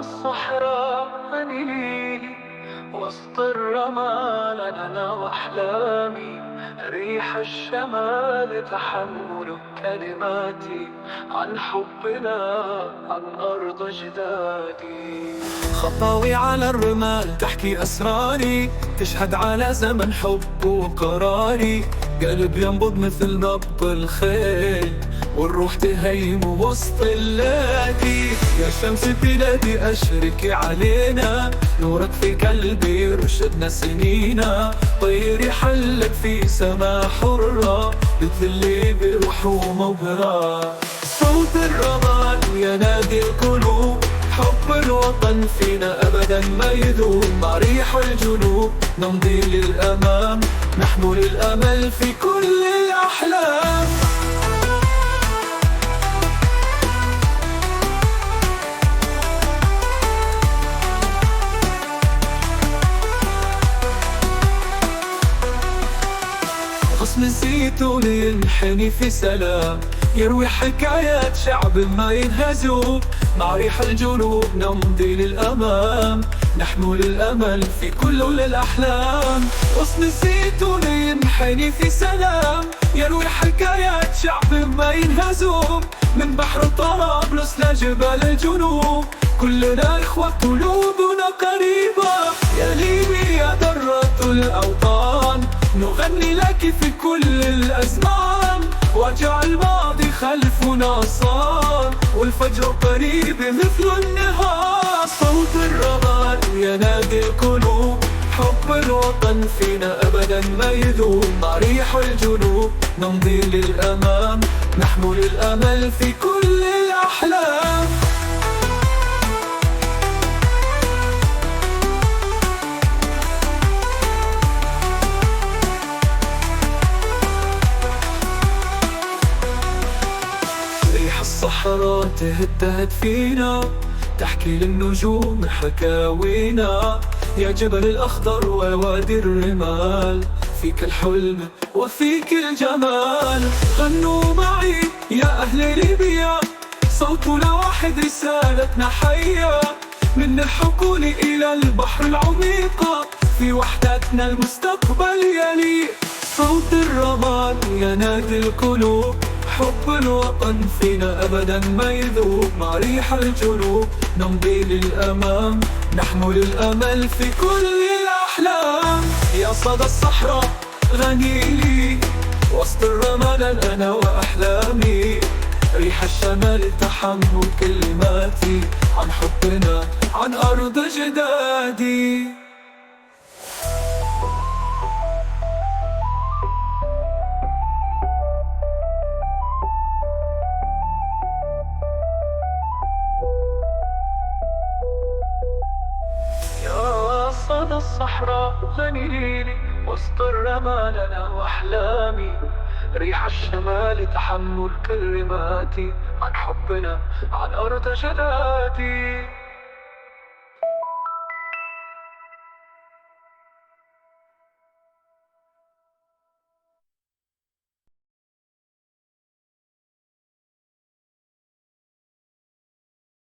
الصحراء أنيني وسط الرمال أنا وأحلامي، ريح الشمال تحمل كلماتي عن حبنا عن أرض أجدادي. خطاوي على الرمال تحكي أسراري، تشهد على زمن حب وقراري، قلب ينبض مثل نبض الخيل والروح تهيم وسط الليالي. يا شمس بلادي أشركي علينا، نورك في قلبي يرشدنا سنينا، طيري حلك في سما حرة بتذلي بروح ومبهرة. صوت الرمال ينادي القلوب، حب الوطن فينا أبدا ما يذوب، مع ريح الجنوب نمضي للأمام، نحمل الأمل في كل الأحلام. غصن الزيتون ينحني في سلام، يروي حكايات شعب ما ينهزم، مع ريح الجنوب نمضي للأمام، نحمل الأمل في كل الأحلام. غصن الزيتون ينحني في سلام، يروي حكايات شعب ما ينهزم، من بحر طرابلس لجبال الجنوب كلنا إخوة قلوبنا قريبة. يا ليبي يا درة الأوطان، نغني لك في كل الأزمان، وجع الماضي خلفنا صار والفجر قريب مثل النهار. صوت الرمال ينادي القلوب، حب الوطن فينا أبدا ما يذوب، مع ريح الجنوب نمضي للأمام، نحمل الأمل في كل الأحلام. الصحراء تهتهت فينا، تحكي للنجوم حكاوينا، يا جبل الأخضر ووادي الرمال، فيك الحلم وفيك الجمال. غنوا معي يا أهل ليبيا، صوتنا واحد رسالتنا حية، من الحقول إلى البحر العميقة، في وحدتنا المستقبل يلي. صوت الرمال ينادي القلوب، حب الوطن فينا أبدا ما يذوب، مع ريح الجنوب نمضي للأمام، نحمل الأمل في كل الأحلام. يا صدى الصحراء غني لي وسط الرمال أنا وأحلامي، ريح الشمال تحمل كلماتي عن حبنا عن أرض أجدادي. صدى الصحراء غنيلي وسط الرمال أنا وأحلامي، ريح الشمال تحمل كلماتي عن حبنا عن أرض جدادي.